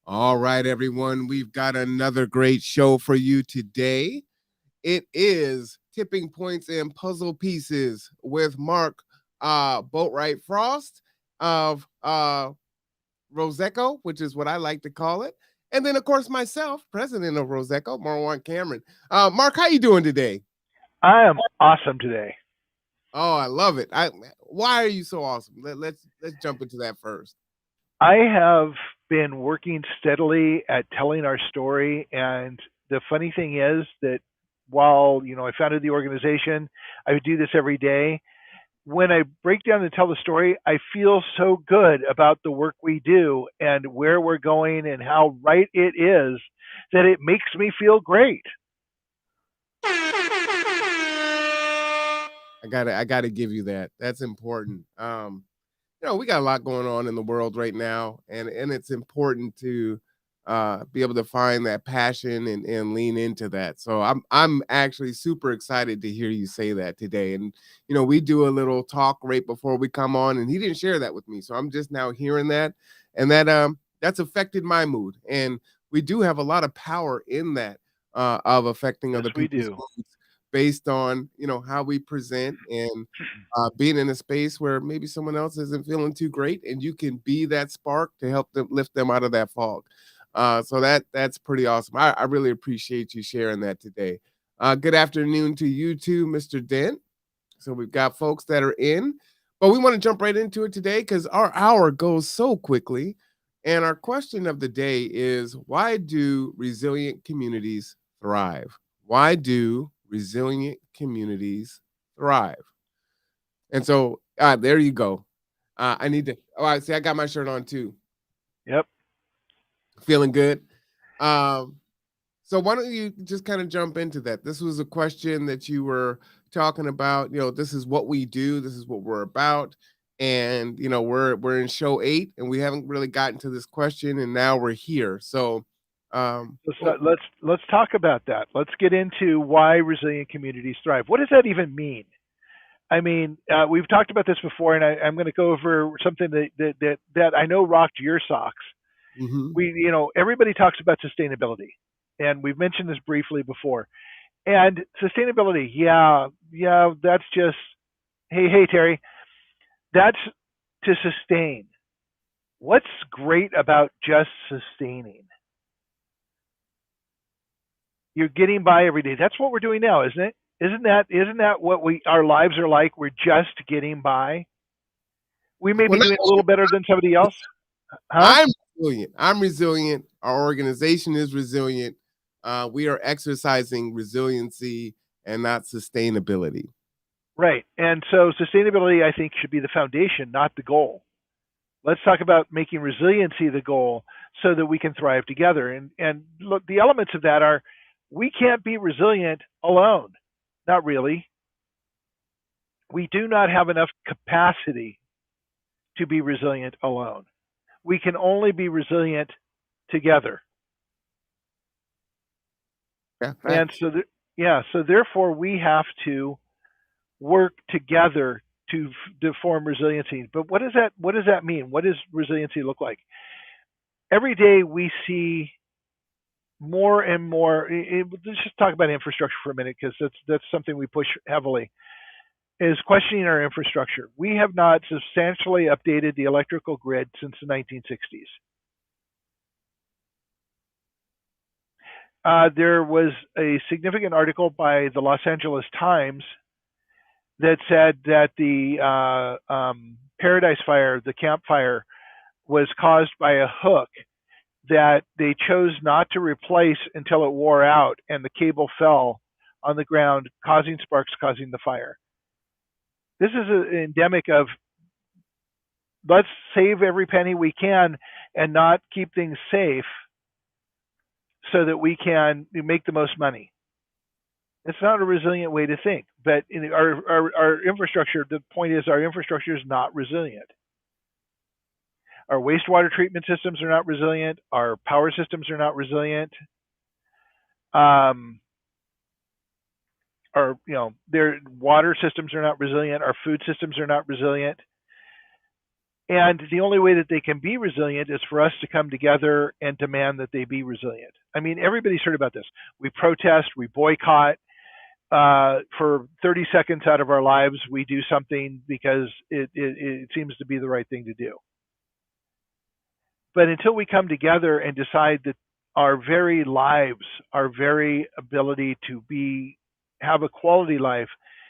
All right, everyone, we've got another great show for you today. It is Tipping Points and Puzzle Pieces with Mark Boatwright-Frost of Roseco, which is what I like to call it. And then, of course, myself, president of Roseco, Marwan Cameron. Mark, how you doing today? I am awesome today. Oh, I love it. Why are you so awesome? Let's jump into that first. I have been working steadily at telling our story, and the funny thing is that while I founded the organization, I would do this every day. When I break down and tell the story, I feel so good about the work we do and where we're going and how right it is that it makes me feel great. I gotta give you that. That's important. We got a lot going on in the world right now, and it's important to be able to find that passion and lean into that. So I'm actually super excited to hear you say that today. And we do a little talk right before we come on, and he didn't share that with me. So I'm just now hearing that, and that's affected my mood. And we do have a lot of power in that of affecting Yes, other we people's do. moods based on how we present and being in a space where maybe someone else isn't feeling too great, and you can be that spark to help them lift them out of that fog. So that's pretty awesome. I really appreciate you sharing that today. Good afternoon to you too, Mr. Dent. So we've got folks that are in, but we want to jump right into it today because our hour goes so quickly. And our question of the day is, why do resilient communities thrive? Why do resilient communities thrive? And so there you go. I need to. Oh, I see. I got my shirt on too. Yep. Feeling good. Um, so why don't you just kind of jump into that? This was a question that you were talking about. This is what we do. This is what we're about. And we're in show 8, and we haven't really gotten to this question, and now we're here. So, Let's well, let's talk about that. Let's get into why resilient communities thrive. What does that even mean? I mean, we've talked about this before, and I'm going to go over something that I know rocked your socks. mhm. Everybody talks about sustainability, and we've mentioned this briefly before. And sustainability, yeah, that's just hey Terry, that's to sustain. What's great about just sustaining? You're getting by every day. That's what we're doing now, isn't it? Isn't that what we our lives are like? We're just getting by. We may Well, be not doing a little better than somebody else, huh? I'm resilient. I'm resilient. Our organization is resilient. We are exercising resiliency and not sustainability. Right. And so sustainability, I think, should be the foundation, not the goal. Let's talk about making resiliency the goal so that we can thrive together. And look, the elements of that are we can't be resilient alone. Not really. We do not have enough capacity to be resilient alone. We can only be resilient together. Yeah, And facts. so, so therefore, we have to work together to form resiliency. But what does that mean? What does resiliency look like? Every day we see more and more. Let's just talk about infrastructure for a minute because that's something we push heavily. Is questioning our infrastructure. We have not substantially updated the electrical grid since the 1960s. There was a significant article by the Los Angeles Times that said that the Paradise Fire, the campfire, was caused by a hook that they chose not to replace until it wore out and the cable fell on the ground, causing sparks, causing the fire. This is an endemic of let's save every penny we can and not keep things safe so that we can make the most money. It's not a resilient way to think. But in our infrastructure, the point is our infrastructure is not resilient. Our wastewater treatment systems are not resilient. Our power systems are not resilient. Um, their water systems are not resilient. Our food systems are not resilient. And the only way that they can be resilient is for us to come together and demand that they be resilient. I mean, everybody's heard about this. We protest, we boycott. For 30 seconds out of our lives, we do something because it seems to be the right thing to do. But until we come together and decide that our very lives, our very ability to have a quality life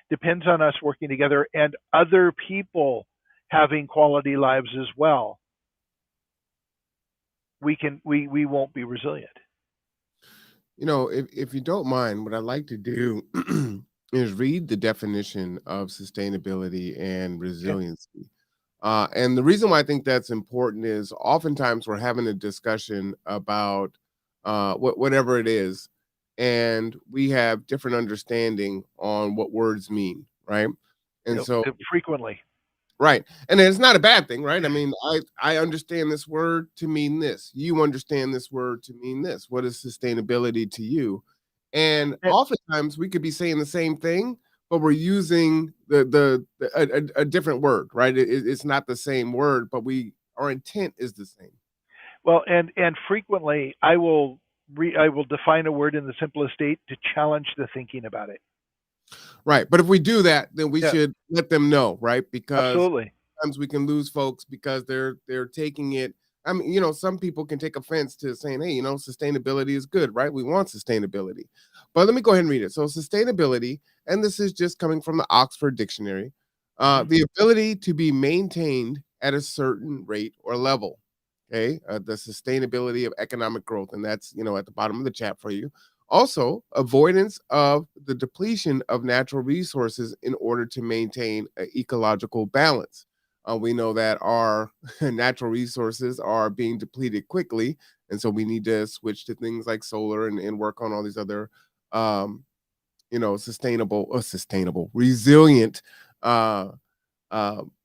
depends on us working together and other people having quality lives as well, we won't be resilient. If you don't mind, what I'd like to do is read the definition of sustainability and Okay. resiliency. And the reason why I think that's important is oftentimes we're having a discussion about whatever it is, and we have different understanding on what words mean, right? And so Frequently. right. And it's not a bad thing, right? I mean, I understand this word to mean this. You understand this word to mean this. What is sustainability to you? And Eh, oftentimes we could be saying the same thing, but we're using a different word, right? It's not the same word, but our intent is the same. Well, and frequently I will define a word in the simplest state to challenge the thinking about it. Right. But if we do that, then we Yeah, should let them know, right? Because absolutely. sometimes we can lose folks because they're taking it. I mean, some people can take offense to saying, hey, sustainability is good, right? We want sustainability. But let me go ahead and read it. So sustainability, and this is just coming from the Oxford Dictionary, Hmm. the ability to be maintained at a certain rate or level. Okay. The sustainability of economic growth. And that's, at the bottom of the chat for you. Also, avoidance of the depletion of natural resources in order to maintain an ecological balance. We know that our natural resources are being depleted quickly, and so we need to switch to things like solar and work on all these other, um, sustainable, resilient uh,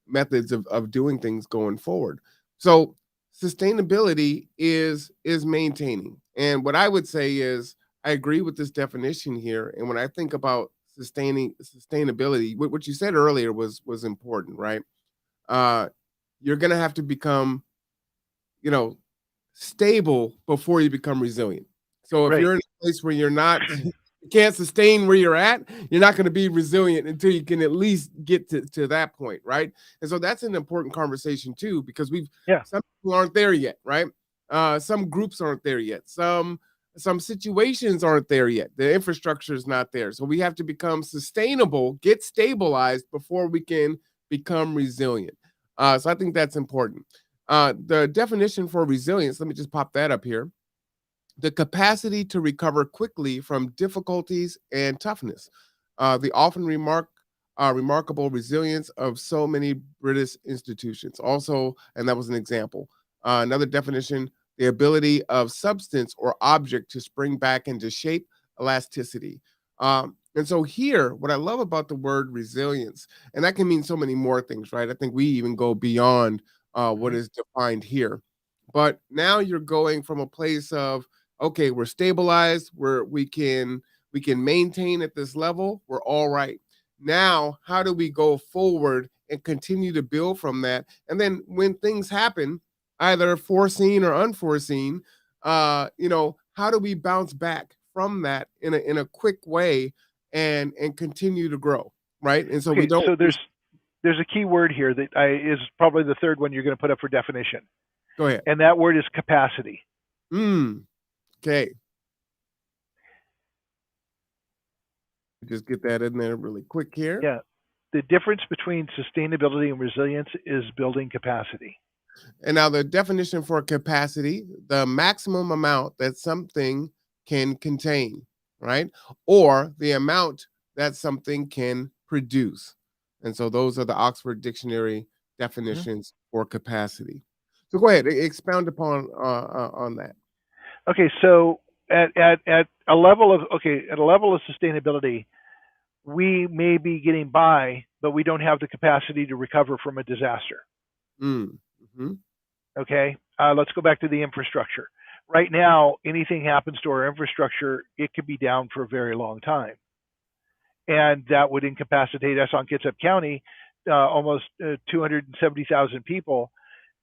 methods of doing things going forward. So sustainability is maintaining. And what I would say is I agree with this definition here. And when I think about sustainability, what you said earlier was important, right? Uh, you're gonna have to become, you know, stable before you become resilient. So if Right. you're in a place where you can't sustain where you're at, you're not going to be resilient until you can at least get to that point, right? And so that's an important conversation too, because Yeah. some people aren't there yet, right? Some groups aren't there yet. Some situations aren't there yet. The infrastructure is not there. So we have to become sustainable, get stabilized before we can become resilient. So I think that's important. The definition for resilience, let me just pop that up here: the capacity to recover quickly from difficulties and toughness. The often remarkable resilience of so many British institutions. Also, and that was an example. Another definition: the ability of substance or object to spring back into shape, elasticity. And so here, what I love about the word resilience, and that can mean so many more things, right? I think we even go beyond what Hmm. is defined here. But now you're going from a place of, okay, we're stabilized, we can maintain at this level, we're all right. Now, how do we go forward and continue to build from that? And then when things happen, either foreseen or unforeseen, how do we bounce back from that in a quick way and continue to grow, right? And so we Okay. don't So there's a key word here that is probably the third one you're going to put up for definition, go ahead. and that word is capacity. Okay. Just get that in there really quick here. Yeah. The difference between sustainability and resilience is building capacity. And now the definition for capacity, the maximum amount that something can contain, right? Or the amount that something can produce. And so those are the Oxford Dictionary Hmm. definitions for capacity. So go ahead, expound upon on that. Okay. So at a level of sustainability, we may be getting by, but we don't have the capacity to recover from a disaster. Mm, mhm. Okay, let's go back to the infrastructure. Right now, anything happens to our infrastructure, it could be down for a very long time, and that would incapacitate us on Kitsap County, almost 270,000 people.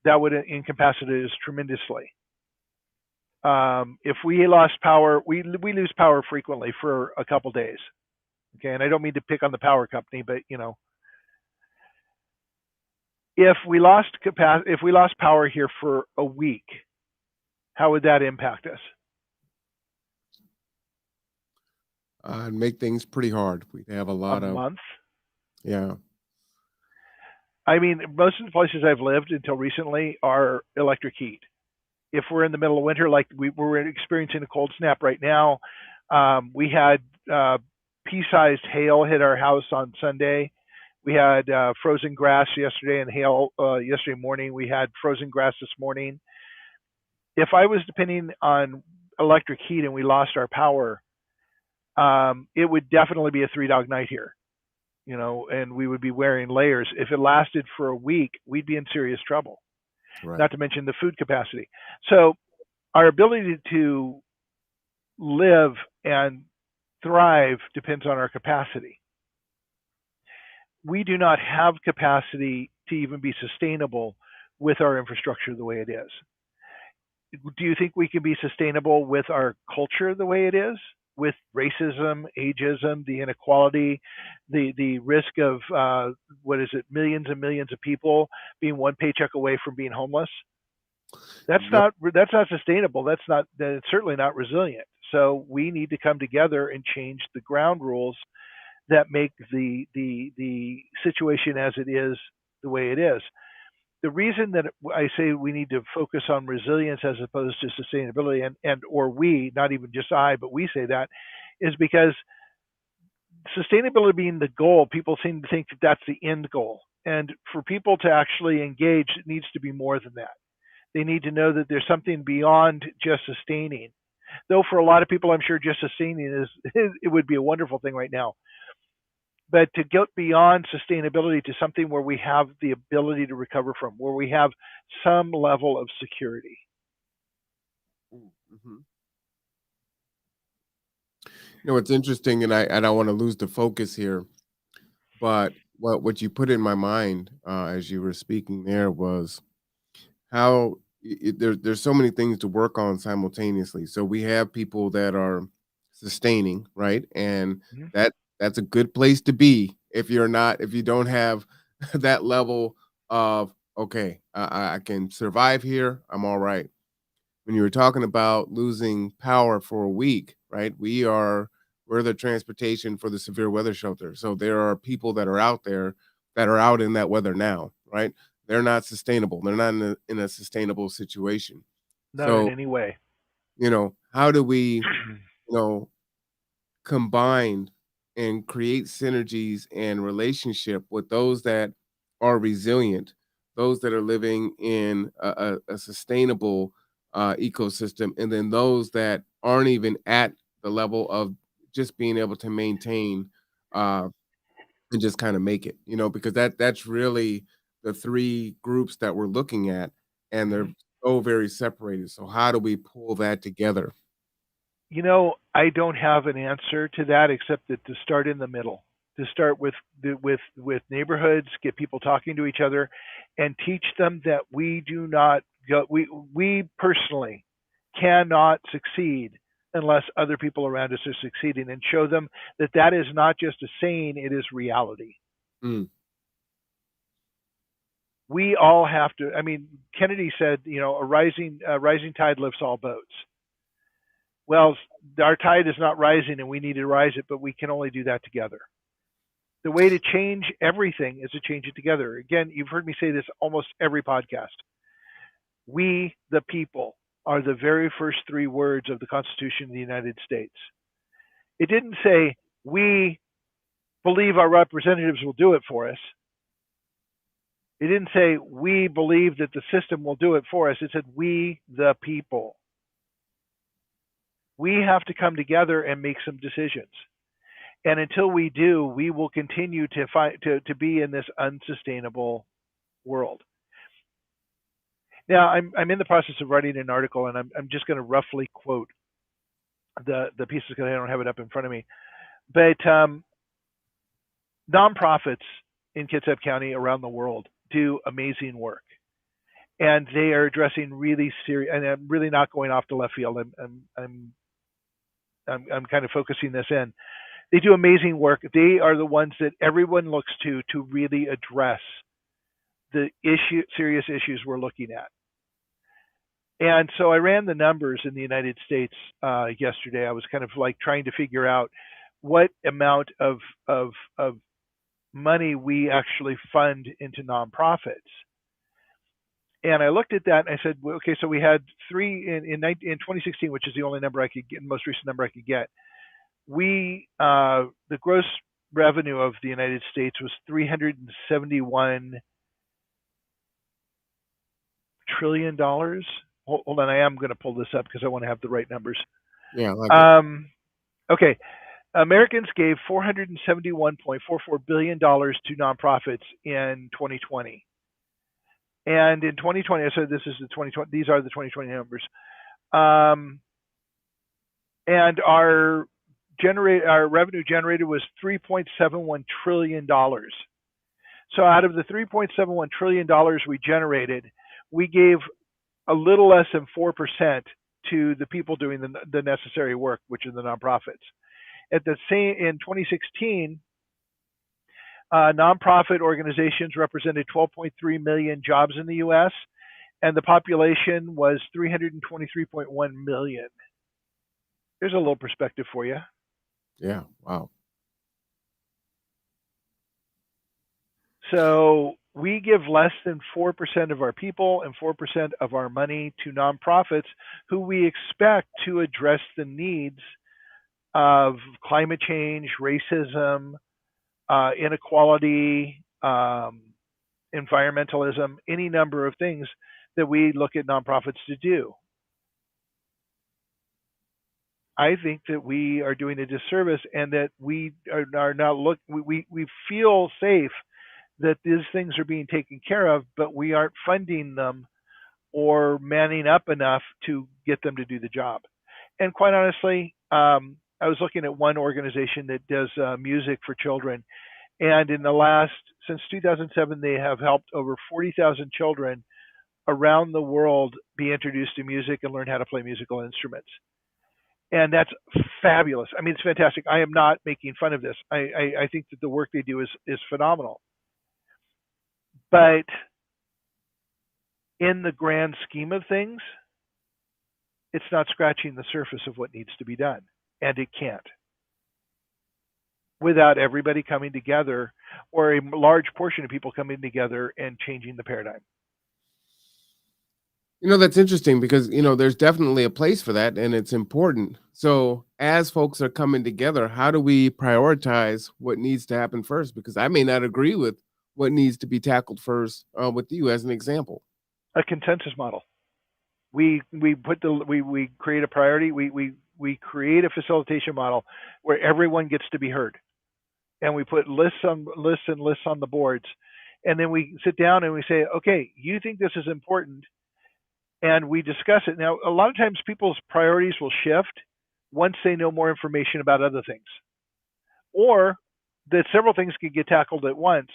that would incapacitate us tremendously. If we lost power, we lose power frequently for a couple days. Okay, and I don't mean to pick on the power company, but if we lost power here for a week, how would that impact us? And make things pretty hard. We'd have a A lot of, month? yeah. I mean, most of the places I've lived until recently are electric heat. If we're in the middle of winter, like we're experiencing a cold snap right now, we had pea-sized hail hit our house on Sunday. We had frozen grass yesterday and hail yesterday morning. We had frozen grass this morning. If I was depending on electric heat and we lost our power, it would definitely be a three-dog night here, and we would be wearing layers. If it lasted for a week, we'd be in serious trouble, Right. not to mention the food capacity. So our ability to live and thrive depends on our capacity. We do not have capacity to even be sustainable with our infrastructure the way it is. Do you think we can be sustainable with our culture the way it is? With racism, ageism, the inequality, the risk of millions and millions of people being one paycheck away from being homeless? That's Yep. not sustainable. That's certainly not resilient. So we need to come together and change the ground rules that make the situation as it is the way it is. The reason that I say we need to focus on resilience as opposed to sustainability, or we, not even just I, but we say that, is because sustainability being the goal, people seem to think that that's the end goal. And for people to actually engage, it needs to be more than that. They need to know that there's something beyond just sustaining. Though for a lot of people, I'm sure just sustaining it would be a wonderful thing right now. But to get beyond sustainability to something where we have the ability to recover from, where we have some level of security. Mm-hmm. It's interesting, and I don't want to lose the focus here, but what you put in my mind as you were speaking there was how there's so many things to work on simultaneously. So we have people that are sustaining, right? And Mhm. that's a good place to be if you don't have that level of, okay, I can survive here, I'm all right. When you were talking about losing power for a week, right? We're the transportation for the severe weather shelter. So there are people that are out there that are out in that weather now, right? They're not sustainable. They're not in a sustainable situation. Not in So, any way. how do we, know, combine and create synergies and relationship with those that are resilient, those that are living in a sustainable ecosystem, and then those that aren't even at the level of just being able to maintain uh, and just kind of make it, because that's really the three groups that we're looking at, and they're Mhm. so very separated. So how do we pull that together? I don't have an answer to that except that to start in the middle, to start with neighborhoods, get people talking to each other, and teach them that we do not go. We personally cannot succeed unless other people around us are succeeding, and show them that that is not just a saying; it is reality. Mm, We all have to. I mean, Kennedy said, a rising tide lifts all boats. Well, our tide is not rising and we need to rise it, but we can only do that together. The way to change everything is to change it together. Again, you've heard me say this almost every podcast. We, the people, are the very first three words of the Constitution of the United States. It didn't say, we believe our representatives will do it for us. It didn't say, we believe that the system will do it for us. It said, we, the people. We have to come together and make some decisions. And until we do, we will continue to be in this unsustainable world. Now, I'm in the process of writing an article, and I'm just going to roughly quote the pieces because I don't have it up in front of me. But nonprofits in Kitsap County around the world do amazing work, and they are addressing really serious. And I'm really not going off the left field. I'm kind of focusing this in. They do amazing work. They are the ones that everyone looks to really address the serious issues we're looking at. And so I ran the numbers in the United States yesterday. I was kind of like trying to figure out what amount of money we actually fund into nonprofits. And I looked at that and I said, well, okay, so we had three in 2016, which is the only number I could get, the most recent number I could get. The gross revenue of the United States was $371 trillion. Hold on, I am going to pull this up because I want to have the right numbers. Yeah, I like it. Okay, Americans gave $471.44 billion to nonprofits in 2020. And in 2020, I said this is the 2020. These are the 2020 numbers. And our revenue generated was $3.71 trillion. So out of the $3.71 trillion we generated, we gave a little less than 4% to the people doing the necessary work, which are the nonprofits. At the same in 2016, nonprofit organizations represented 12.3 million jobs in the U.S., and the population was 323.1 million. There's a little perspective for you. Yeah, wow. So we give less than 4% of our people and 4% of our money to nonprofits who we expect to address the needs of climate change, racism, inequality, environmentalism, any number of things that we look at nonprofits to do. I think that we are doing a disservice, and that we are not we feel safe that these things are being taken care of, but we aren't funding them or manning up enough to get them to do the job. And quite honestly, I was looking at one organization that does music for children, and since 2007, they have helped over 40,000 children around the world be introduced to music and learn how to play musical instruments. And that's fabulous. I mean, it's fantastic. I am not making fun of this. I think that the work they do is phenomenal. But in the grand scheme of things, it's not scratching the surface of what needs to be done. And it can't. Without everybody coming together, or a large portion of people coming together and changing the paradigm. That's interesting because, there's definitely a place for that and it's important. So, as folks are coming together, how do we prioritize what needs to happen first? Because I may not agree with what needs to be tackled first with you as an example. A consensus model. We create a priority. We create a facilitation model where everyone gets to be heard, and we put lists and lists on the boards, and then we sit down and we say, okay, you think this is important, and we discuss it. Now, a lot of times people's priorities will shift once they know more information about other things, or that several things can get tackled at once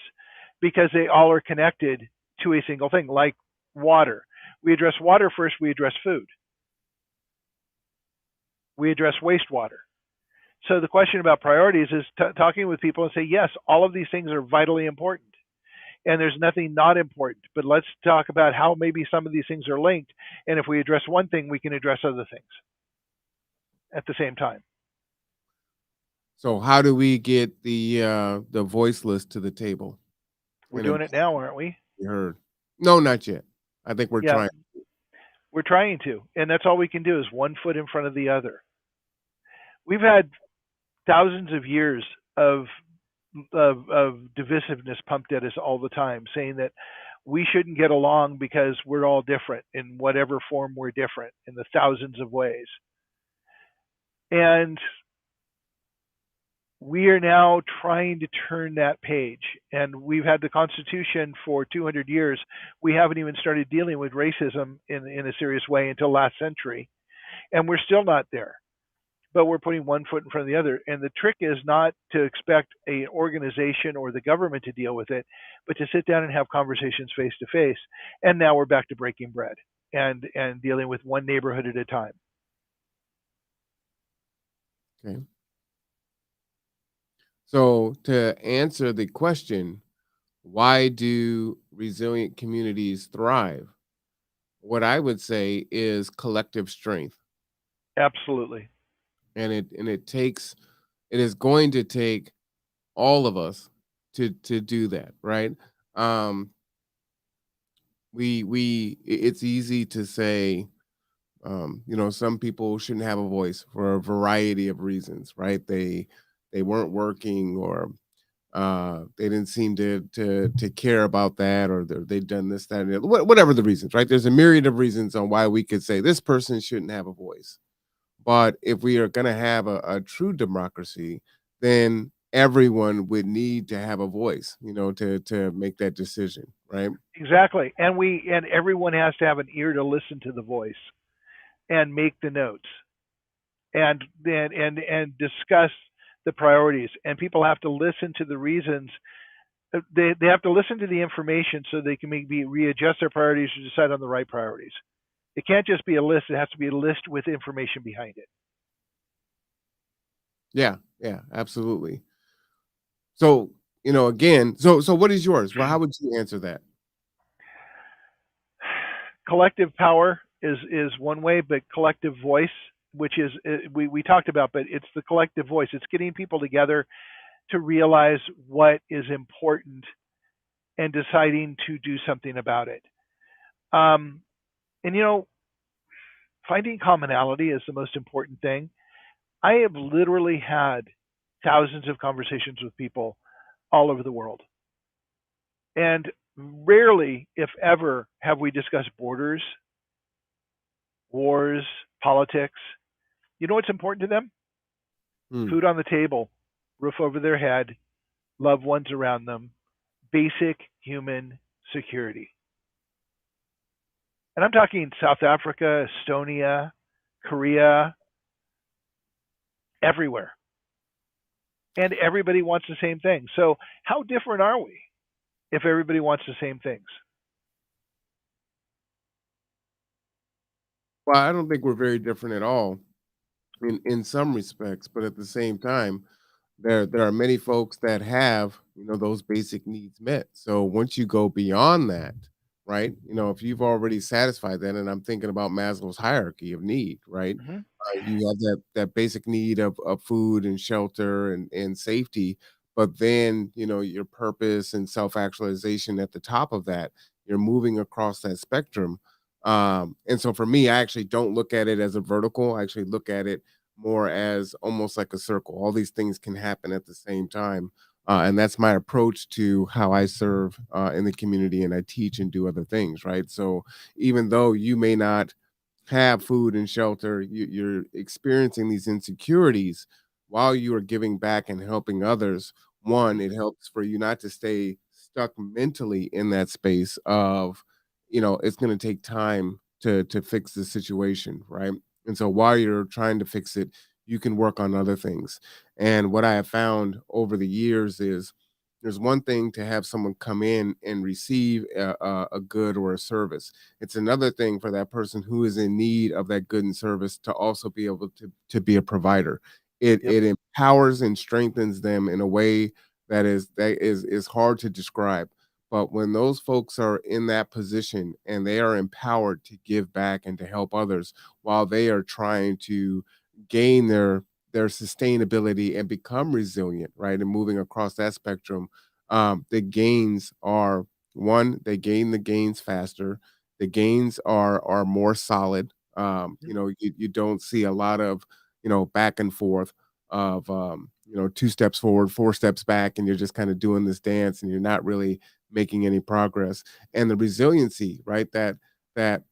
because they all are connected to a single thing, like water. We address water first, we address food. We address wastewater. So the question about priorities is talking with people and say, yes, all of these things are vitally important. And there's nothing not important. But let's talk about how maybe some of these things are linked. And if we address one thing, we can address other things at the same time. So how do we get the voiceless to the table? We're doing it now, aren't we? You heard. No, not yet. I think we're trying. We're trying to. And that's all we can do is one foot in front of the other. We've had thousands of years of divisiveness pumped at us all the time, saying that we shouldn't get along because we're all different in whatever form we're different in the thousands of ways. And we are now trying to turn that page. And we've had the Constitution for 200 years. We haven't even started dealing with racism in a serious way until last century. And we're still not there. but we're putting one foot in front of the other. And the trick is not to expect an organization or the government to deal with it, but to sit down and have conversations face to face. And now we're back to breaking bread and dealing with one neighborhood at a time. Okay. So to answer the question, why do resilient communities thrive? What I would say is collective strength. Absolutely. And it is going to take all of us to do that, right? Um it's easy to say, some people shouldn't have a voice for a variety of reasons, right? They weren't working, or they didn't seem to care about that, or they've done this, that, and the other. Whatever the reasons, right? There's a myriad of reasons on why we could say this person shouldn't have a voice. But if we are going to have a true democracy, then everyone would need to have a voice, to make that decision, right? Exactly. And everyone has to have an ear to listen to the voice and make the notes and discuss the priorities. And people have to listen to the reasons. They have to listen to the information so they can maybe readjust their priorities to decide on the right priorities. It can't just be a list. It has to be a list with information behind it. Yeah, yeah, absolutely. So, again, so what is yours? Well, how would you answer that? Collective power is one way, but collective voice, which is we talked about, but it's the collective voice. It's getting people together to realize what is important and deciding to do something about it. Um, and finding commonality is the most important thing. I have literally had thousands of conversations with people all over the world. And rarely, if ever, have we discussed borders, wars, politics. You know what's important to them? Hmm. Food on the table, roof over their head, loved ones around them, basic human security. And I'm talking South Africa, Estonia, Korea, everywhere. And everybody wants the same thing. So, how different are we if everybody wants the same things? Well, I don't think we're very different at all in some respects, but at the same time, there are many folks that have, those basic needs met. So once you go beyond that, right? If you've already satisfied that, and I'm thinking about Maslow's hierarchy of need, right? Hmm. You have that basic need of food and shelter and safety, but then your purpose and self-actualization at the top of that. You're moving across that spectrum. And so for me, I actually don't look at it as a vertical. I actually look at it more as almost like a circle. All these things can happen at the same time. And that's my approach to how I serve in the community, and I teach and do other things, right? So even though you may not have food and shelter, you're experiencing these insecurities while you are giving back and helping others. One, it helps for you not to stay stuck mentally in that space of, it's going to take time to fix the situation, right? And so while you're trying to fix it, you can work on other things. And what I have found over the years is there's one thing to have someone come in and receive a good or a service. It's another thing for that person who is in need of that good and service to also be able to be a provider. It Yep. it empowers and strengthens them in a way that is hard to describe. But when those folks are in that position and they are empowered to give back and to help others while they are trying to gain their sustainability and become resilient, right? And moving across that spectrum, the gains are, one, they gain the gains faster. The gains are more solid. You don't see a lot of, back and forth of, two steps forward, four steps back, and you're just kind of doing this dance and you're not really making any progress. And the resiliency, right? That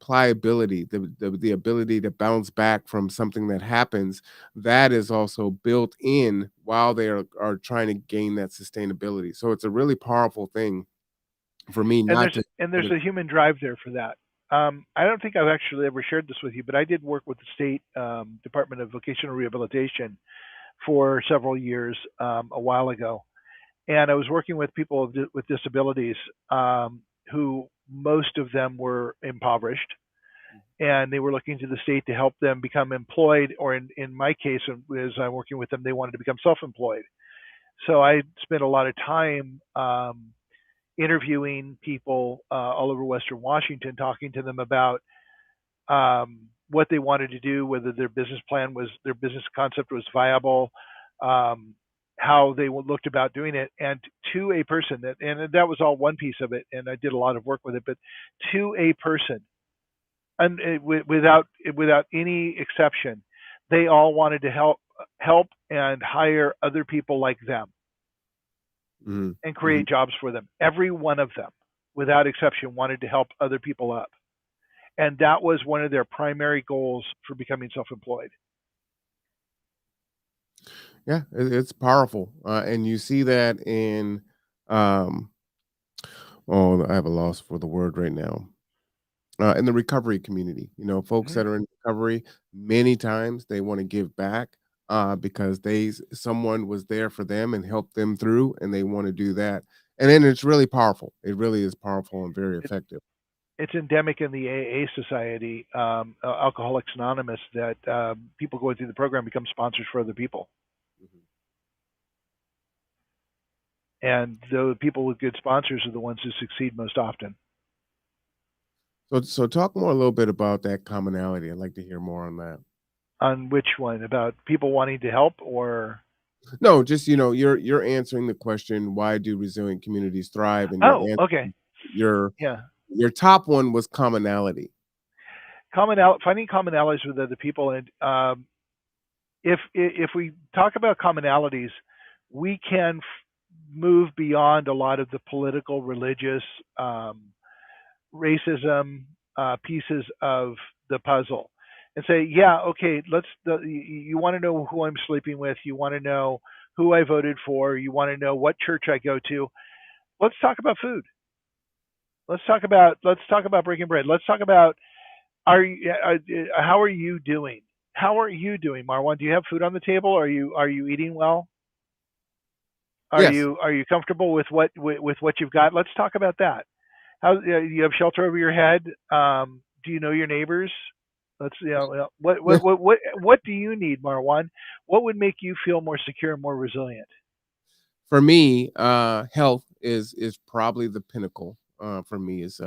pliability, the ability to bounce back from something that happens, that is also built in while they are trying to gain that sustainability. So it's a really powerful thing for me And not there's to and put there's it. a human drive there for that. I don't think I've actually ever shared this with you, but I did work with the state Department of Vocational Rehabilitation for several years a while ago, and I was working with people with disabilities who most of them were impoverished, and they were looking to the state to help them become employed, or in my case, as I'm working with them, they wanted to become self-employed. So I spent a lot of time interviewing people all over Western Washington, talking to them about what they wanted to do, whether their business concept was viable, um, how they looked about doing it, and to a person and that was all one piece of it, and I did a lot of work with it, but to a person, and without any exception, they all wanted to help and hire other people like them Hmm. and Hmm. create jobs for them. Every one of them, without exception, wanted to help other people up. And that was one of their primary goals for becoming self-employed. Yeah, it's powerful, and you see that in um, oh, I have a loss for the word right now. In the recovery community, folks Mhm. that are in recovery, many times they want to give back because someone was there for them and helped them through, and they want to do that. And then it's really powerful. It really is powerful and very It, effective. it's endemic in the AA Society, Alcoholics Anonymous, that people going through the program become sponsors for other people. Mhm. And the people with good sponsors are the ones who succeed most often. So talk more a little bit about that commonality. I'd like to hear more on that. On which one? About people wanting to help, or? No, just you're answering the question, why do resilient communities thrive? And Oh, okay. your Yeah. your top one was commonality. Finding commonalities with other people. And if we talk about commonalities, we can move beyond a lot of the political, religious, racism pieces of the puzzle, and say, yeah, okay, you want to know who I'm sleeping with, you want to know who I voted for, you want to know what church I go to. Let's talk about food. Let's talk about breaking bread. Let's talk about, how are you doing? How are you doing, Marwan? Do you have food on the table? Are you eating well? Are Yes. you are you comfortable with what you've got? Let's talk about that. How you have shelter over your head? Do you know your neighbors? Let's what do you need, Marwan? What would make you feel more secure and more resilient? For me, health is probably the pinnacle. For me, is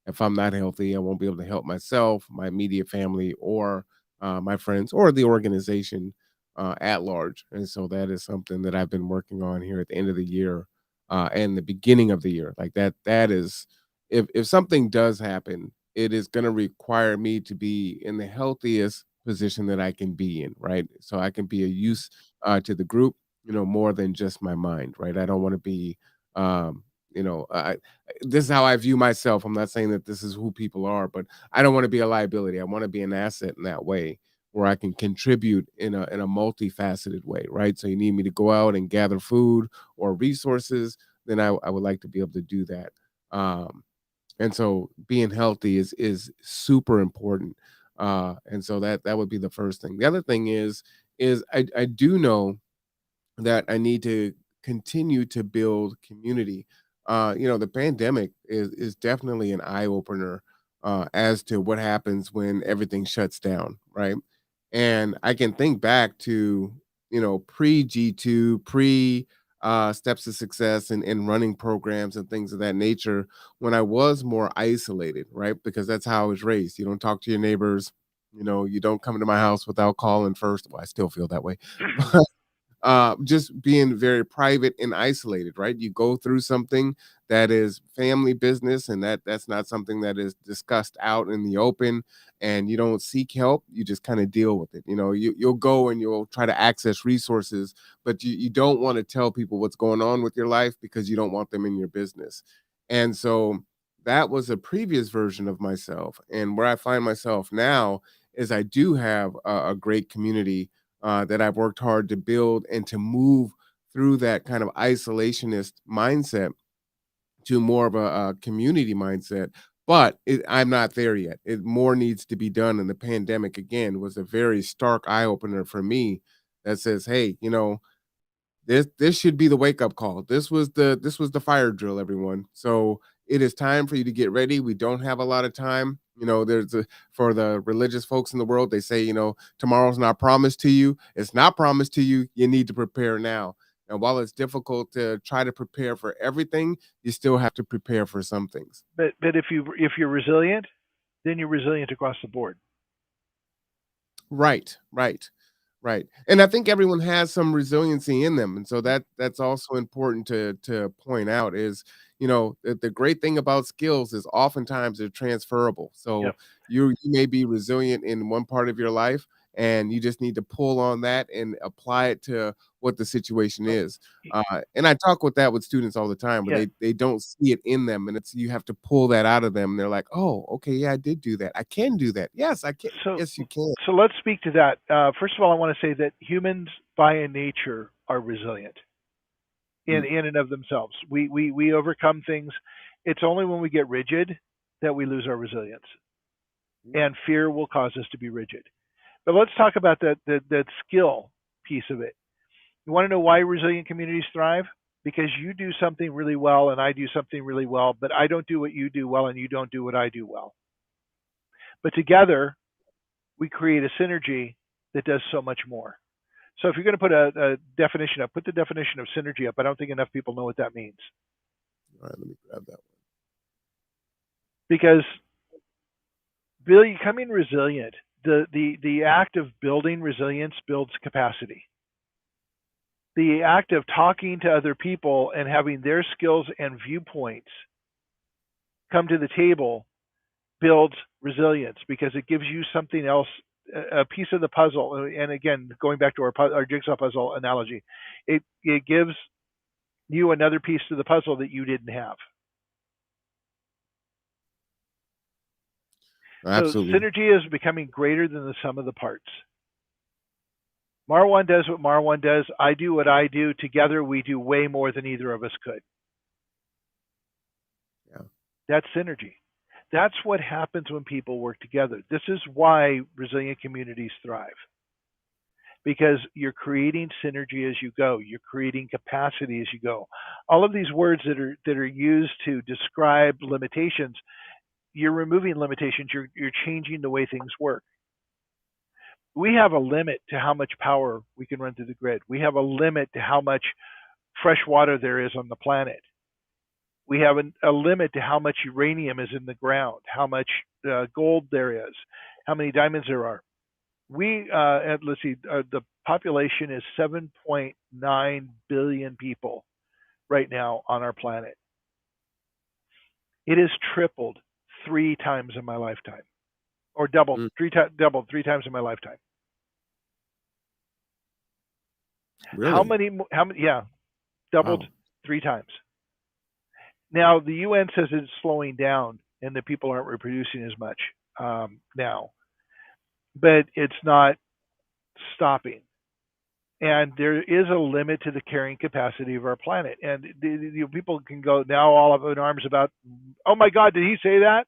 if I'm not healthy, I won't be able to help myself, my immediate family, or my friends, or the organization at large. And so that is something that I've been working on here at the end of the year and the beginning of the year. Like that. That is, if something does happen, it is going to require me to be in the healthiest position that I can be in, right? So I can be a use to the group, more than just my mind, right? I don't want to be, this is how I view myself. I'm not saying that this is who people are, but I don't want to be a liability. I want to be an asset in that way where I can contribute in a multifaceted way, right? So you need me to go out and gather food or resources, then I would like to be able to do that. Um, and so being healthy is super important. And so that would be the first thing. The other thing is I do know that I need to continue to build community. The pandemic is definitely an eye opener as to what happens when everything shuts down, right? And I can think back to pre G2, pre steps to success, and running programs and things of that nature when I was more isolated, right? Because that's how I was raised. You don't talk to your neighbors. You don't come to my house without calling first. Well, I still feel that way, just being very private and isolated, right? You go through something that is family business, and that's not something that is discussed out in the open, and you don't seek help. You just kind of deal with it. You'll go and you'll try to access resources, but you don't want to tell people what's going on with your life because you don't want them in your business. And so that was a previous version of myself. And where I find myself now is I do have a great community that I've worked hard to build and to move through that kind of isolationist mindset to more of a community mindset. But I'm not there yet. More needs to be done, and the pandemic again was a very stark eye opener for me that says, "Hey, this should be the wake up call. This was the fire drill, everyone. So it is time for you to get ready. We don't have a lot of time. For the religious folks in the world, they say, tomorrow's not promised to you. It's not promised to you. You need to prepare now. And while it's difficult to try to prepare for everything, you still have to prepare for some things. But if you're resilient, then you're resilient across the board. Right, right. Right. And I think everyone has some resiliency in them. And so that's also important to point out is, the great thing about skills is oftentimes they're transferable. Yep. So you may be resilient in one part of your life and you just need to pull on that and apply it to what the situation So, is. And I talk with that with students all the time where yeah. they don't see it in them and it's you have to pull that out of them. And they're like, oh, okay, yeah, I did do that. I can do that. Yes, I can. So Yes, you can. so let's speak to that. First of all, I want to say that humans by nature are resilient Mm, in and of themselves. We overcome things. It's only when we get rigid that we lose our resilience, mm, and fear will cause us to be rigid. But let's talk about that skill piece of it. You want to know why resilient communities thrive? Because you do something really well and I do something really well, but I don't do what you do well and you don't do what I do well. But together, we create a synergy that does so much more. So if you're going to put a definition up, put the definition of synergy up. I don't think enough people know what that means. All right, let me grab that Because becoming resilient, the act of building resilience builds capacity. The act of talking to other people and having their skills and viewpoints come to the table builds resilience because it gives you something else, a piece of the puzzle. And again, going back to our jigsaw puzzle analogy, it gives you another piece to the puzzle that you didn't have. one. So Absolutely. synergy is becoming greater than the sum of the parts. Marwan does what Marwan does. I do what I do. Together, we do way more than either of us could. Yeah. That's synergy. That's what happens when people work together. This is why resilient communities thrive. Because you're creating synergy as you go. You're creating capacity as you go. All of these words that are used to describe limitations, you're removing limitations. You're changing the way things work. We have a limit to how much power we can run through the grid. We have a limit to how much fresh water there is on the planet. We have a limit to how much uranium is in the ground, how much gold there is, how many diamonds there are. Let's see, the population is 7.9 billion people right now on our planet. It has tripled 3 times in my lifetime, or doubled Mm, doubled 3 times in my lifetime. How really? many? How many? Yeah, doubled Wow. 3 times. Now the UN says it's slowing down and that people aren't reproducing as much now, but it's not stopping. And there is a limit to the carrying capacity of our planet. And people can go now all up in arms about, oh my God, did he say that?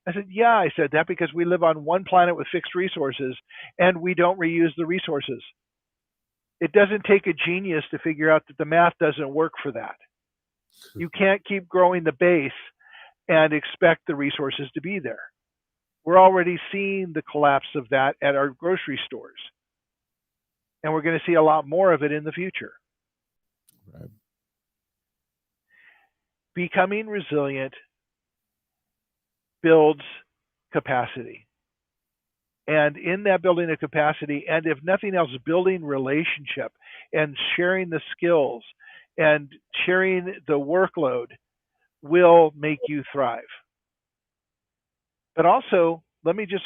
I said, yeah, I said that because we live on one planet with fixed resources and we don't reuse the resources. It doesn't take a genius to figure out that the math doesn't work for that. You can't keep growing the base and expect the resources to be there. We're already seeing the collapse of that at our grocery stores. And we're going to see a lot more of it in the future. Right. Becoming resilient builds capacity. And in that building of capacity, and if nothing else, building relationship and sharing the skills and sharing the workload will make you thrive. But also, let me just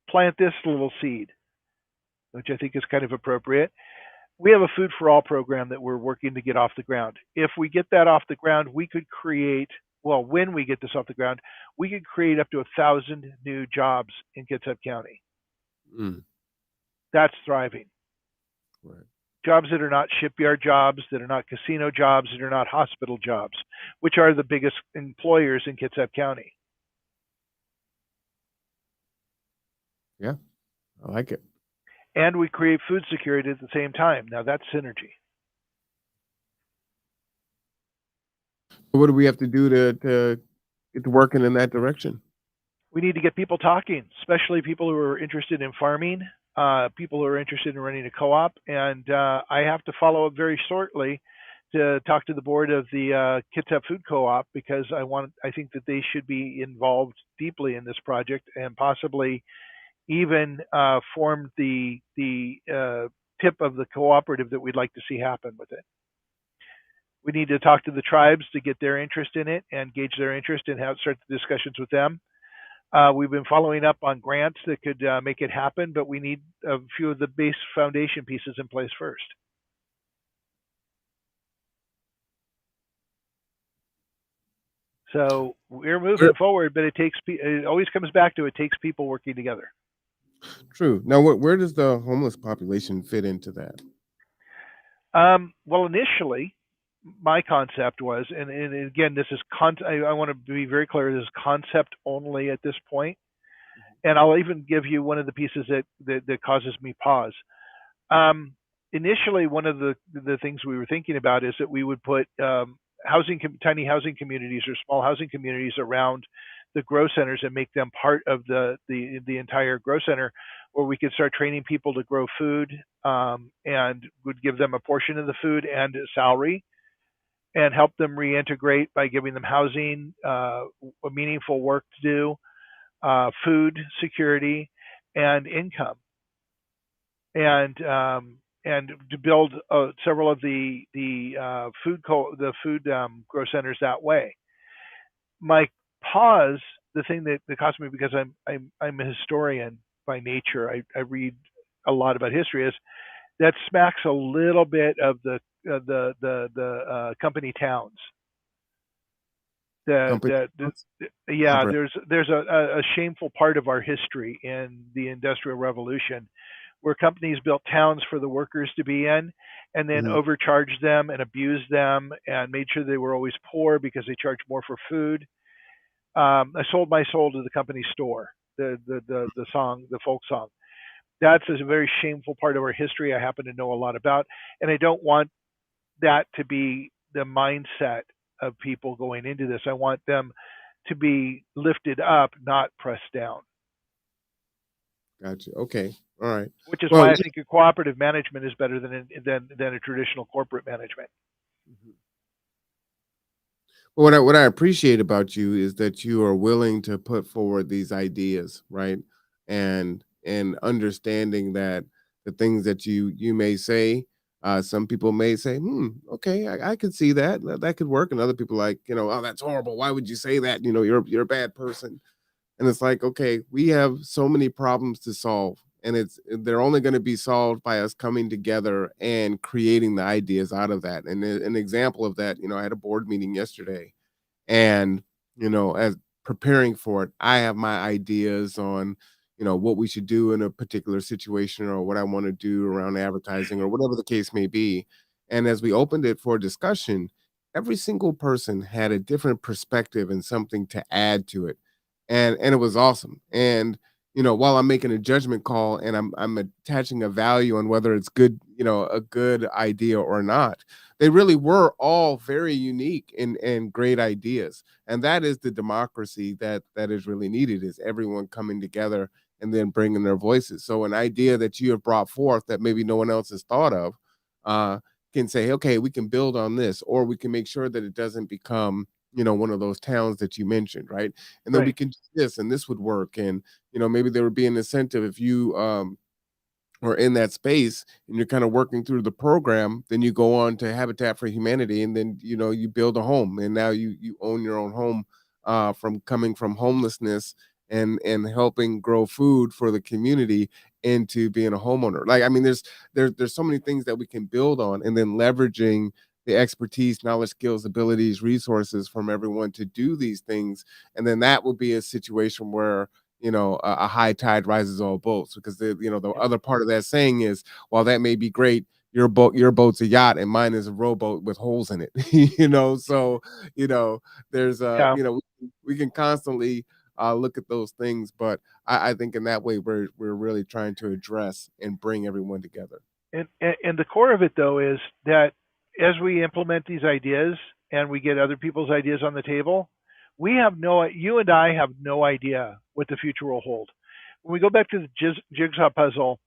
plant this little seed, which I think is kind of appropriate. We have a food for all program that we're working to get off the ground. If we get that off the ground, we could create, well, when we get this off the ground, we could create up to 1,000 new jobs in Kitsap County. Mm, That's thriving. right. Jobs that are not shipyard jobs, that are not casino jobs, that are not hospital jobs, which are the biggest employers in Kitsap County. Yeah, I like it. and we create food security at the same time. Now that's synergy. What do we have to do to get to working in that direction? We need to get people talking, especially people who are interested in farming, people who are interested in running a co-op, and I have to follow up very shortly to talk to the board of the Kitsap Food Co-op because I think that they should be involved deeply in this project and possibly even form the tip of the cooperative that we'd like to see happen with it. We need to talk to the tribes to get their interest in it and gauge their interest and have start the discussions with them. We've been following up on grants that could make it happen, but we need a few of the base foundation pieces in place first. So we're Where, moving forward, but it always comes back to it takes people working together. true. Now, where does the homeless population fit into that? Well, initially, my concept was, and again, this is I want to be very clear. This is concept only at this point, and I'll even give you one of the pieces that causes me pause. Um, Initially, one of the things we were thinking about is that we would put tiny housing communities or small housing communities around the grow centers and make them part of the entire grow center, where we could start training people to grow food and would give them a portion of the food and a salary and help them reintegrate by giving them housing, a meaningful work to do, food security, and income, and to build several of the food grow centers that way. My pause, the thing that cost me because I'm a historian by nature. I read a lot about history. Is that smacks a little bit of the company towns. Company. Yeah, there's a shameful part of our history in the Industrial Revolution where companies built towns for the workers to be in and then Mhm. overcharged them and abused them and made sure they were always poor because they charged more for food. I sold my soul to the company store. The folk song. That's a very shameful part of our history. I happen to know a lot about, and I don't want that to be the mindset of people going into this. I want them to be lifted up, not pressed down. Gotcha. Okay. All right. Which is Well, why I think a cooperative management is better than a traditional corporate management. mhm. Well, what I appreciate about you is that you are willing to put forward these ideas, right? And understanding that the things that you may say, some people may say, okay, I could see that. That could work. And other people like, oh, that's horrible. Why would you say that? You're a bad person. And it's like, okay, we have so many problems to solve. And they're only going to be solved by us coming together and creating the ideas out of that. And an example of that, I had a board meeting yesterday, and as preparing for it, I have my ideas on what we should do in a particular situation, or what I want to do around advertising, or whatever the case may be. And as we opened it for discussion, every single person had a different perspective and something to add to it, and it was awesome. And while I'm making a judgment call and I'm attaching a value on whether it's good, a good idea or not, they really were all very unique and great ideas. And that is the democracy that is really needed, is everyone coming together and then bringing their voices. So an idea that you have brought forth that maybe no one else has thought of, uh, can say, okay, we can build on this, or we can make sure that it doesn't become one of those towns that you mentioned, right? And then we Right. can do this, and this would work. And maybe there would be an incentive if you or in that space and you're kind of working through the program, then you go on to Habitat for Humanity, and then you build a home, and now you own your own home, from coming from homelessness and helping grow food for the community into being a homeowner. Like, I mean, there's so many things that we can build on, and then leveraging the expertise, knowledge, skills, abilities, resources from everyone to do these things. And then that will be a situation where a high tide rises all boats, because the Yep. other part of that saying is, while that may be great, your boat's a yacht and mine is a rowboat with holes in it. So you know there's Yeah. we can constantly look at those things. But I think in that way we're really trying to address and bring everyone together. And the core of it though is that as we implement these ideas and we get other people's ideas on the table, you and I have no idea what the future will hold. When we go back to the jigsaw puzzle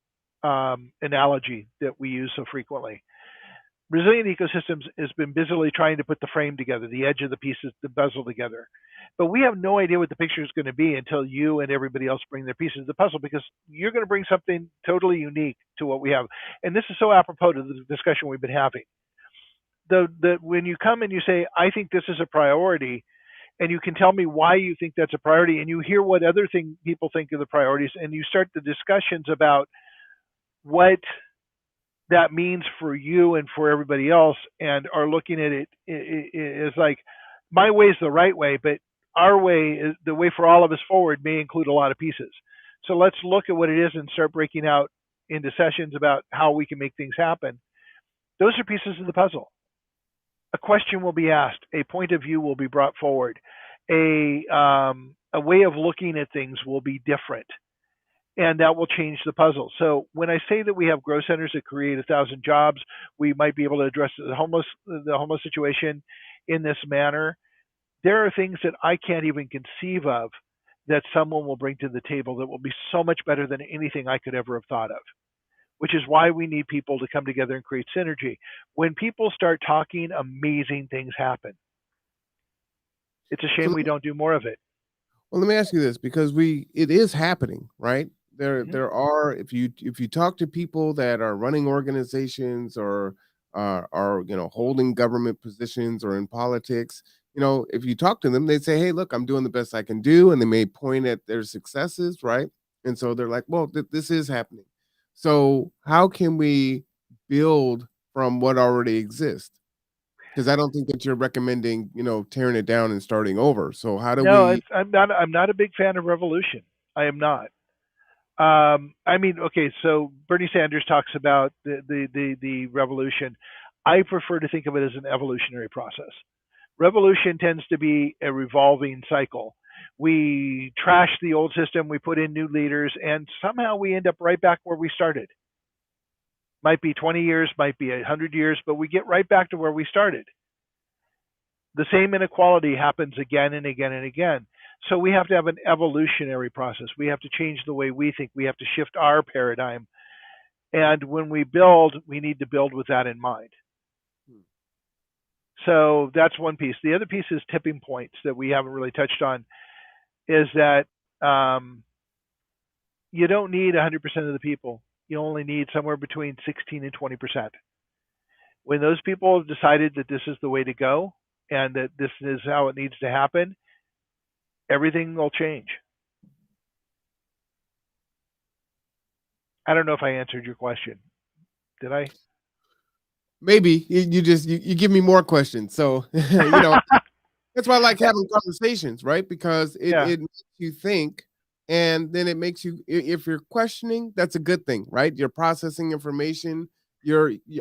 analogy that we use so frequently, resilient ecosystems has been busily trying to put the frame together, the edge of the pieces, the puzzle together. But we have no idea what the picture is going to be until you and everybody else bring their pieces of the puzzle, because you're going to bring something totally unique to what we have. And this is so apropos to the discussion we've been having. When you come and you say, I think this is a priority, and you can tell me why you think that's a priority, and you hear what other people think of the priorities, and you start the discussions about what that means for you and for everybody else, and are looking at it is like, my way is the right way, but our way is the way for all of us forward may include a lot of pieces. So let's look at what it is and start breaking out into sessions about how we can make things happen. Those are pieces of the puzzle. A question will be asked, a point of view will be brought forward, a way of looking at things will be different, and that will change the puzzle. So when I say that we have growth centers that create 1,000 jobs, we might be able to address the homeless situation in this manner. There are things that I can't even conceive of that someone will bring to the table that will be so much better than anything I could ever have thought of, which is why we need people to come together and create synergy. When people start talking, amazing things happen. It's a So shame we don't do more of it. well, let me ask you this, because it is happening, right? Mm-hmm. There are, if you talk to people that are running organizations or are holding government positions or in politics, if you talk to them, they say, "Hey, look, I'm doing the best I can do," and they may point at their successes, right? And so they're like, "Well, this is happening." So how can we build from what already exists? Because I don't think that you're recommending, tearing it down and starting over. So how do No, we? I'm not. I'm not a big fan of revolution. I am not. I mean, okay. So Bernie Sanders talks about the revolution. I prefer to think of it as an evolutionary process. Revolution tends to be a revolving cycle. We trash the old system, we put in new leaders, and somehow we end up right back where we started. Might be 20 years, might be 100 years, but we get right back to where we started. The same inequality happens again and again and again. So we have to have an evolutionary process. We have to change the way we think. We have to shift our paradigm. And when we build, we need to build with that in mind. So that's one piece. The other piece is tipping points that we haven't really touched on, is that you don't need 100% of the people. You only need somewhere between 16 and 20%. When those people have decided that this is the way to go and that this is how it needs to happen, everything will change. I don't know if I answered your question. Did I? Maybe you give me more questions. So, that's why I like having conversations, right? Because Yeah, it makes you think, and then it makes you, if you're questioning, that's a good thing, right? You're processing information.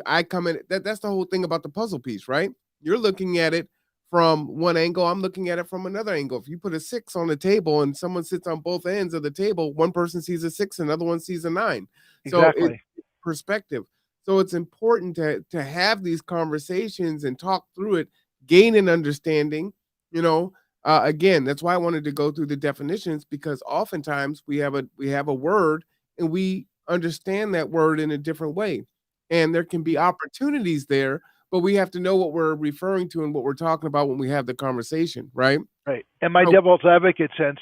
I come in, that's the whole thing about the puzzle piece, right? You're looking at it from one angle, I'm looking at it from another angle. If you put a 6 on the table and someone sits on both ends of the table, one person sees a 6, another one sees a 9. So it's exactly. perspective. So it's important to have these conversations and talk through it, gain an understanding. you know Again, that's why I wanted to go through the definitions, because oftentimes we have a word and we understand that word in a different way, and there can be opportunities there, but we have to know what we're referring to and what we're talking about when we have the conversation, right? Right. And my So, devil's advocate sense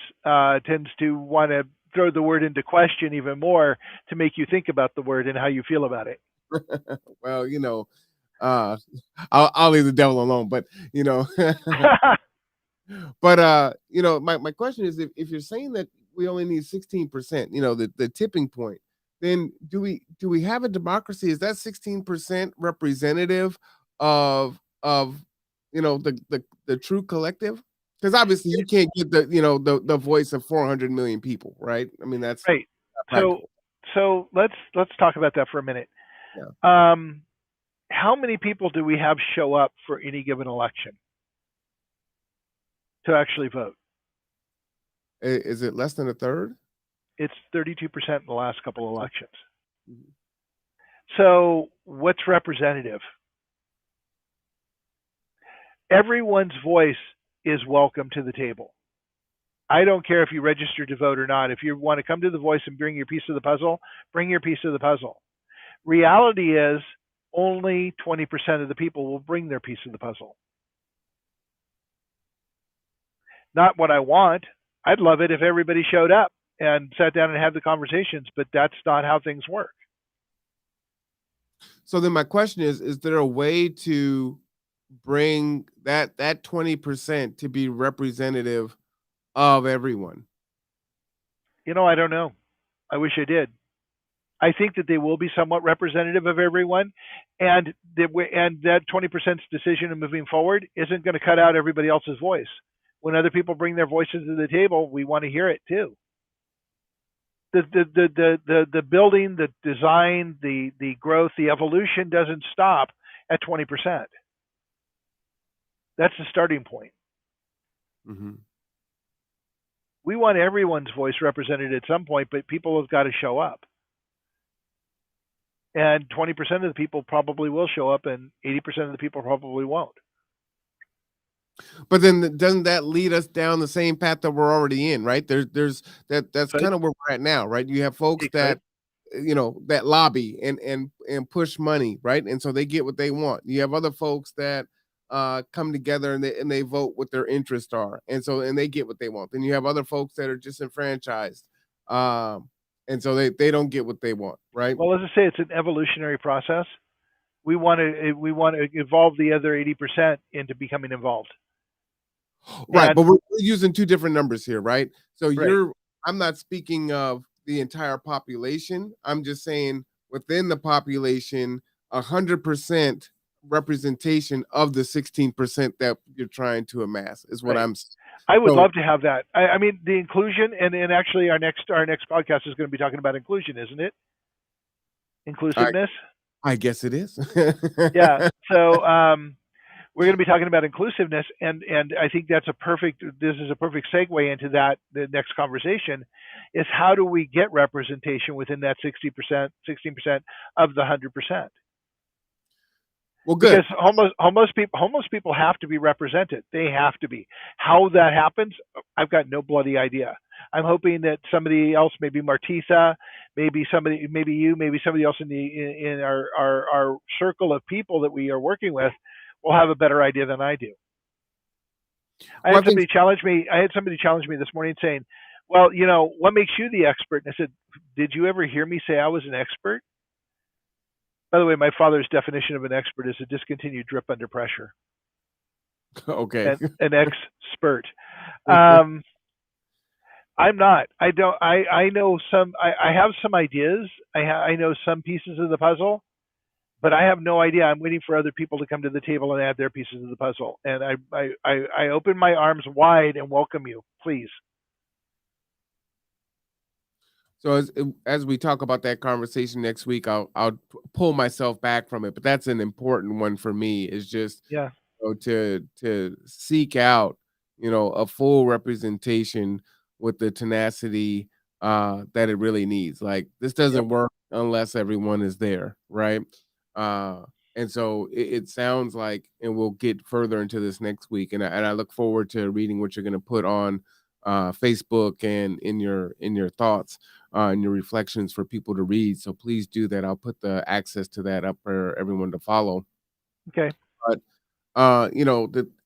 tends to want to throw the word into question even more to make you think about the word and how you feel about it. well, uh I'll leave the devil alone, but you know But my question is, if you're saying that we only need 16%, the tipping point, then do we have a democracy? Is that 16% representative of the true collective? Because obviously you can't get the voice of 400 million people, right? I mean, that's Right. not So practical. let's talk about that for a minute. Yeah. Um, how many people do we have show up for any given election to actually vote? Is it less than a third? It's 32% in the last couple elections. Mhm. So, what's representative? Everyone's voice is welcome to the table. I don't care if you register to vote or not. If you want to come to the voice and bring your piece of the puzzle, bring your piece of the puzzle. Reality is only 20% of the people will bring their piece of the puzzle. Not what I want. I'd love it if everybody showed up and sat down and had the conversations, but that's not how things work. So then my question is there a way to bring that 20% to be representative of everyone? I don't know. I wish I did. I think that they will be somewhat representative of everyone, and that 20% decision of moving forward isn't going to cut out everybody else's voice. When other people bring their voices to the table, we want to hear it too. The building, the design, the growth, the evolution doesn't stop at 20%. That's the starting point. Mm-hmm. We want everyone's voice represented at some point, but people have got to show up. And 20% of the people probably will show up, and 80% of the people probably won't. But then doesn't that lead us down the same path that we're already in, right? There's that's Could kind of where we're at now, right? You have folks it could that that lobby and push money, right? And so they get what they want. You have other folks that come together and they vote what their interests are. And they get what they want. Then you have other folks that are disenfranchised. And so they don't get what they want, right? Well, as I say, it's an evolutionary process. We want to evolve the other 80% into becoming involved. Right, And but we're using two different numbers here, right? So right, I'm not speaking of the entire population. I'm just saying within the population, 100% representation of the 16% that you're trying to amass is what right. I'm. I would So love to have that. I mean, the inclusion, and actually, our next podcast is going to be talking about inclusion, isn't it? I Inclusiveness. I guess it is. Yeah. So we're going to be talking about inclusiveness, and I think that's a perfect. This is a perfect segue into that. The next conversation is how do we get representation within that 60%, 16% of the 100%? Well, Because good. homeless people have to be represented. They have to be. How that happens, I've got no bloody idea. I'm hoping that somebody else, maybe Martitha, maybe somebody, maybe you, maybe somebody else in our circle of people that we are working with, will have a better idea than I do. I Well, had I think somebody challenge me. I had somebody challenge me this morning saying, "Well, what makes you the expert?" And I said, "Did you ever hear me say I was an expert?" By the way, my father's definition of an expert is a discontinued drip under pressure. okay. An expert. Um, I'm not. I don't. I know some. I have some ideas. I know some pieces of the puzzle, but I have no idea. I'm waiting for other people to come to the table and add their pieces of the puzzle. And I open my arms wide and welcome you, please. So as we talk about that conversation next week, I'll pull myself back from it. But that's an important one for me. Is just Yeah. to seek out a full representation with the tenacity that it really needs. Like this Yep. doesn't work unless everyone is there, right? uh and so it sounds like, and we'll get further into this next week, and I look forward to reading what you're going to put on Facebook and in your thoughts and your reflections for people to read. So please do that. I'll put the access to that up for everyone to follow. Okay. But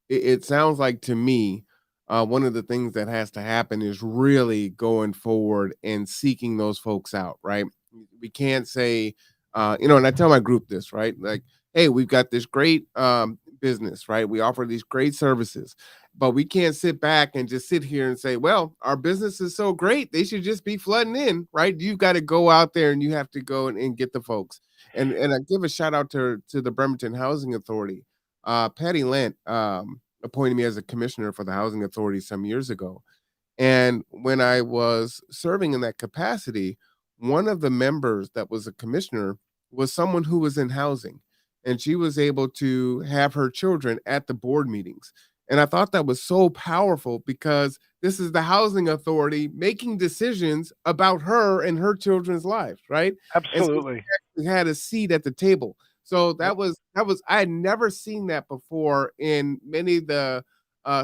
it sounds like to me, one of the things that has to happen is really going forward and seeking those folks out, right? We can't say, and I tell my group this, right? Like, hey, we've got this great business, right? We offer these great services, but we can't sit back and just sit here and say, well, our business is so great, they should just be flooding in, right? You've got to go out there and you have to go and get the folks. And I give a shout out to the Bremerton Housing Authority. Patty Lent appointed me as a commissioner for the Housing Authority some years ago. And when I was serving in that capacity, one of the members that was a commissioner was someone who was in housing. And she was able to have her children at the board meetings. And I thought that was so powerful because this is the housing authority making decisions about her and her children's lives, right? And so Absolutely. she actually had a seat at the table. So Yep. that was I had never seen that before in many of the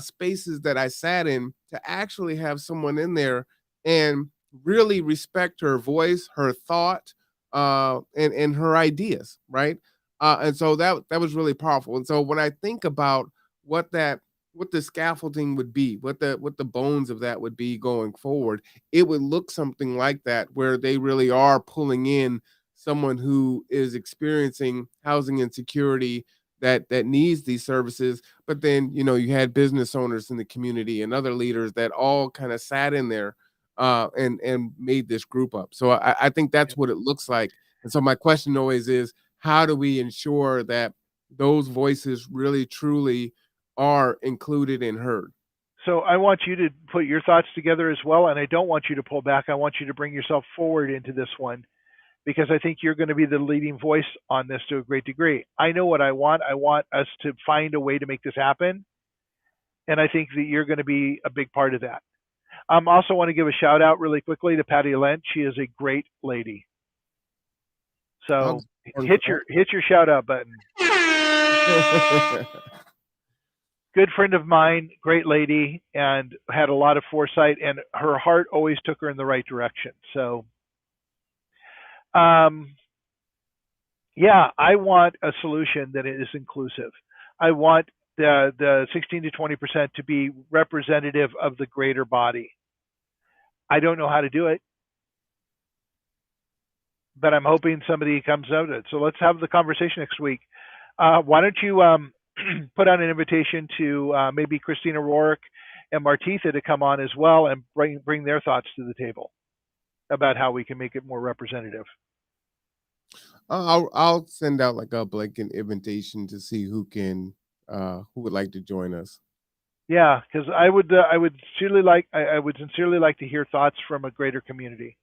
spaces that I sat in, to actually have someone in there and really respect her voice, her thought, and her ideas, right? And so that was really powerful. And so when I think about what that what the scaffolding would be, what the bones of that would be going forward, it would look something like that, where they really are pulling in someone who is experiencing housing insecurity, that needs these services. But then, you had business owners in the community and other leaders that all kind of sat in there, and made this group up. So I think that's Yep. what it looks like. And so my question always is, how do we ensure that those voices really truly are included and heard? So I want you to put your thoughts together as well, and I don't want you to pull back. I want you to bring yourself forward into this one because I think you're going to be the leading voice on this to a great degree. I know what I want. I want us to find a way to make this happen, and I think that you're going to be a big part of that. Also want to give a shout out really quickly to Patty Lent. She is a great lady. I'll So give one for hit your shout out button. that. Good friend of mine, great lady, and had a lot of foresight, and her heart always took her in the right direction. So, um, yeah, I want a solution that is inclusive. I want the 16 to 20% to be representative of the greater body. I don't know how to do it, but I'm hoping somebody comes out of it. So let's have the conversation next week. Why don't you put out an invitation to maybe Christina Rourke and Martitha to come on as well and bring their thoughts to the table about how we can make it more representative. I'll send out like a blanket invitation to see who would like to join us. Yeah, because I would sincerely like to hear thoughts from a greater community.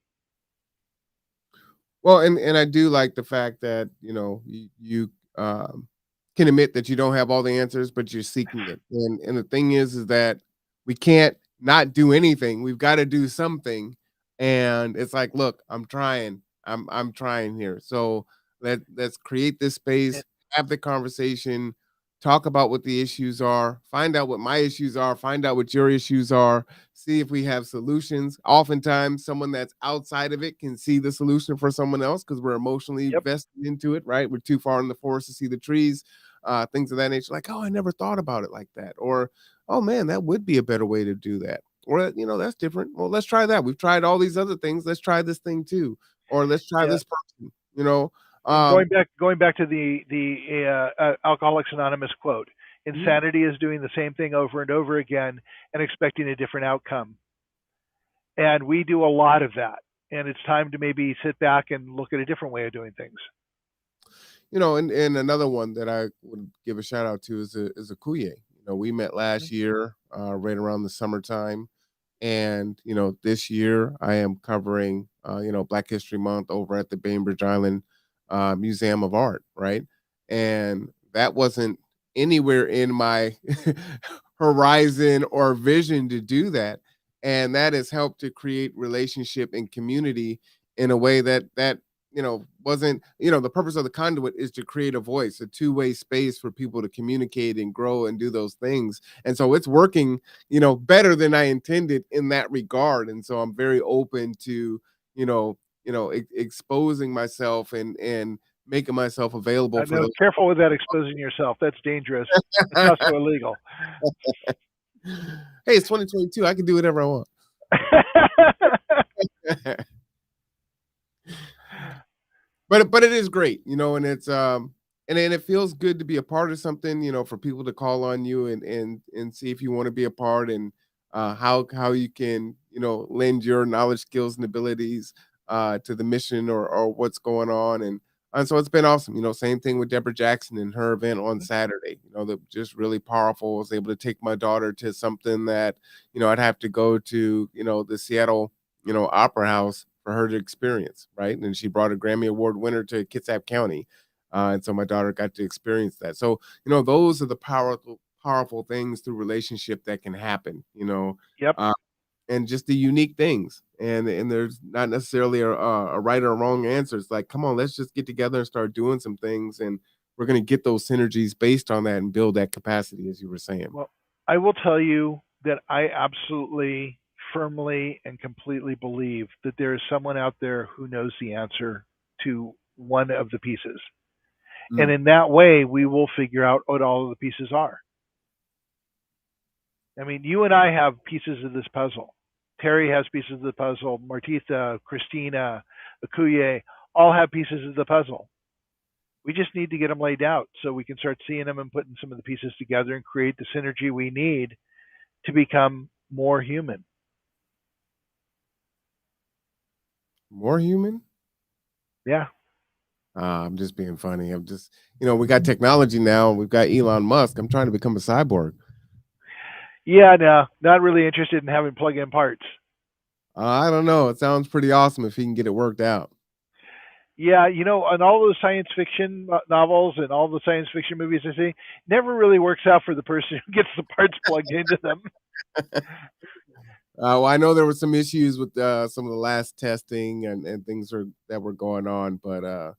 Well, and I do like the fact that, you can admit that you don't have all the answers, but you're seeking it. And the thing is that we can't not do anything. We've got to do something. And it's like, look, I'm trying. I'm trying here. So let's create this And, space, have the conversation, talk about what the issues are, find out what my issues are, find out what your issues are, see if we have solutions. Oftentimes, someone that's outside of it can see the solution for someone else because we're emotionally yep, vested into it, right? We're too far in the forest to see the trees, things of that nature. Like, oh, I never thought about it like that. Or, oh man, that would be a better way to do that. Or, that's different. Well, let's try that. We've tried all these other things. Let's try this thing too. Or let's try yeah. this person, you know. And Um, going back to the Alcoholics Anonymous quote, mhm. insanity is doing the same thing over and over again and expecting a different outcome. And we do a lot of that. And it's time to maybe sit back and look at a different way of doing things. And another one that I would give a shout out to is a Kuye. We met last year, right around the summertime, and this year I am covering Black History Month over at the Bainbridge Island Museum of Art, right? And that wasn't anywhere in my horizon or vision to do that, and that has helped to create relationship and community in a way that wasn't, the purpose of the conduit is to create a voice, a two-way space for people to communicate and grow and do those things. And so it's working, better than I intended in that regard. And so I'm very open to, exposing myself and making myself available for No, those. careful with that exposing yourself. That's dangerous. It's also illegal. Hey, it's 2022. I can do whatever I want. But it is great, and it's and it feels good to be a part of something, for people to call on you and see if you want to be a part, and how you can, lend your knowledge, skills, and abilities to the mission, or what's going on. And so it's been awesome. Same thing with Deborah Jackson and her event on Saturday. That just really powerful. I was able to take my daughter to something that, I'd have to go to, the Seattle, Opera House for her to experience, right? And she brought a Grammy Award winner to Kitsap County. And so my daughter got to experience that. So, those are the powerful things through relationship that can happen, Yep. uh, and just the unique things. And there's not necessarily a right or wrong answer. It's like, come on, let's just get together and start doing some things, and we're gonna get those synergies based on that and build that capacity, as you were saying. Well, I will tell you that I absolutely, firmly, and completely believe that there is someone out there who knows the answer to one of the pieces. And Mm. in that way, we will figure out what all of the pieces are. I mean, you and I have pieces of this puzzle. Terry has pieces of the puzzle. Martitha, Christina, Akuye all have pieces of the puzzle. We just need to get them laid out so we can start seeing them and putting some of the pieces together and create the synergy we need to become more human. More human? Yeah. I'm just being funny. I'm just, we got technology now. We've got Elon Musk. I'm trying to become a cyborg. Yeah, no, not really interested in having plug in parts. I don't know. It sounds pretty awesome if he can get it worked out. Yeah, on all those science fiction novels and all the science fiction movies I see, never really works out for the person who gets the parts plugged into them. Well, I know there were some issues with some of the last testing and things that were going on, but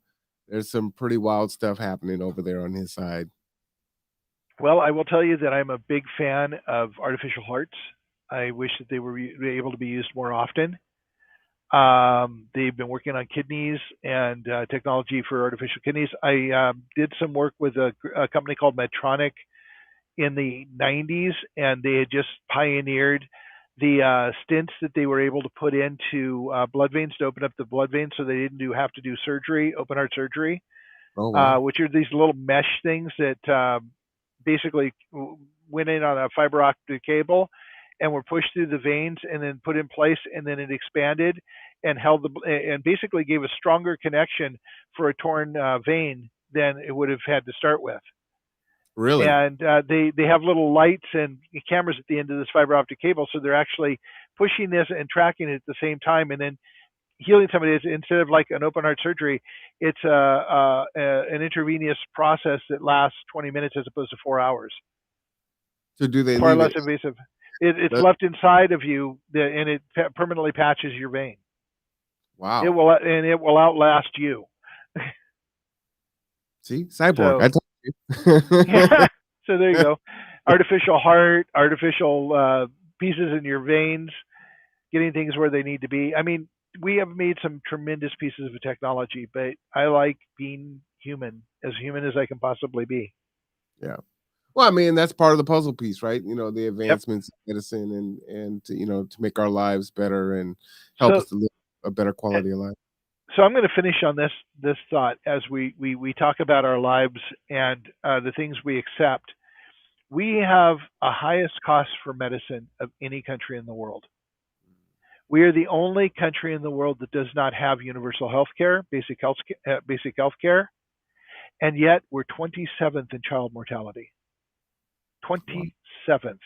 there's some pretty wild stuff happening over there on his side. Well, I will tell you that I'm a big fan of artificial hearts. I wish that they were able to be used more often. They've been working on kidneys and technology for artificial kidneys. I did some work with a company called Medtronic in the 90s, and they had just pioneered the stents that they were able to put into blood veins to open up the blood veins so they didn't have to do surgery, open heart surgery, Oh wow, which are these little mesh things that basically went in on a fiber optic cable and were pushed through the veins and then put in place, and then it expanded and held and basically gave a stronger connection for a torn vein than it would have had to start with. really? And they have little lights and cameras at the end of this fiber optic cable, so they're actually pushing this and tracking it at the same time, and then healing somebody is, instead of like an open heart surgery, it's an intravenous process that lasts 20 minutes as opposed to 4 hours. So do they Far leave less it? invasive. It's That, left inside of you, and it permanently patches your vein. wow. It will outlast you. See, cyborg. I So told yeah. you. So there you go. Artificial heart, artificial pieces in your veins, getting things where they need to be. I mean, we have made some tremendous pieces of technology, but I like being human as I can possibly be. Yeah. Well, I mean, that's part of the puzzle piece, right? The Yep. advancements in medicine and to make our lives better and help So us to live a better quality of life. so I'm going to finish on this thought as we talk about our lives and the things we accept. We have a highest cost for medicine of any country in the world. We are the only country in the world that does not have universal health care, basic health care, and yet we're 27th in child mortality. Wow. 27th.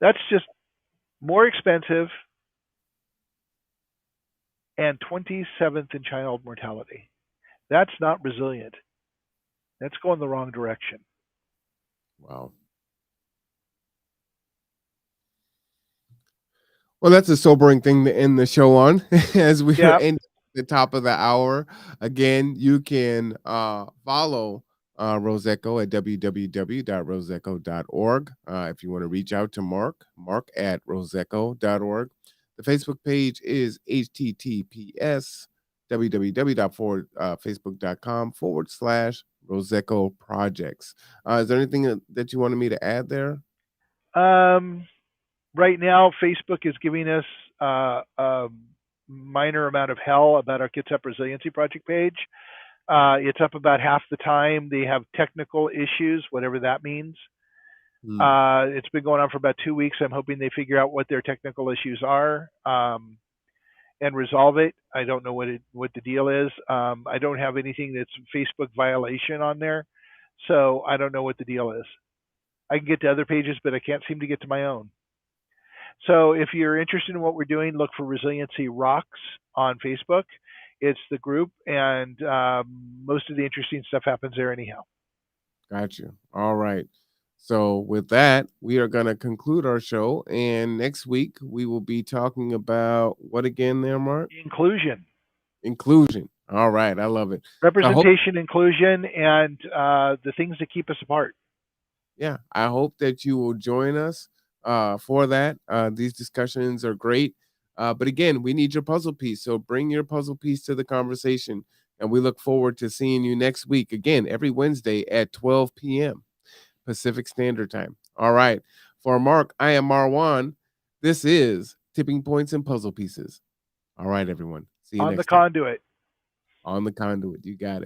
That's just more expensive and 27th in child mortality. That's not resilient. That's going the wrong direction. Wow. Well, that's a sobering thing to end the show on as we are Yeah. ending the top of the hour. Again, you can follow Roseco at www.roseco.org. If you want to reach out to Mark at roseco.org. The Facebook page is https www.facebook.com/Roseco projects. Is there anything that you wanted me to add there? Um, right now, Facebook is giving us a minor amount of hell about our Kids Up Resiliency Project page. It's up about half the time. They have technical issues, whatever that means. Hmm. It's been going on for about 2 weeks. I'm hoping they figure out what their technical issues are and resolve it. I don't know what the deal is. I don't have anything that's Facebook violation on there, so I don't know what the deal is. I can get to other pages, but I can't seem to get to my own. So if you're interested in what we're doing, look for Resiliency Rocks on Facebook. It's the group, and most of the interesting stuff happens there anyhow. Got you. All right. So with that, we are going to conclude our show, and next week we will be talking about what again there, Mark? Inclusion, Inclusion. All right, I love it. So I hope, representation, inclusion, and the things that keep us apart. yeah, I hope that you will join us for that. These discussions are great. But again, we need your puzzle piece. So bring your puzzle piece to the conversation. And we look forward to seeing you next week. Again, every Wednesday at 12 p.m. Pacific Standard Time. All right. For Mark, I am Marwan. This is Tipping Points and Puzzle Pieces. All right, everyone. See you On the next time conduit. on the conduit. You got it.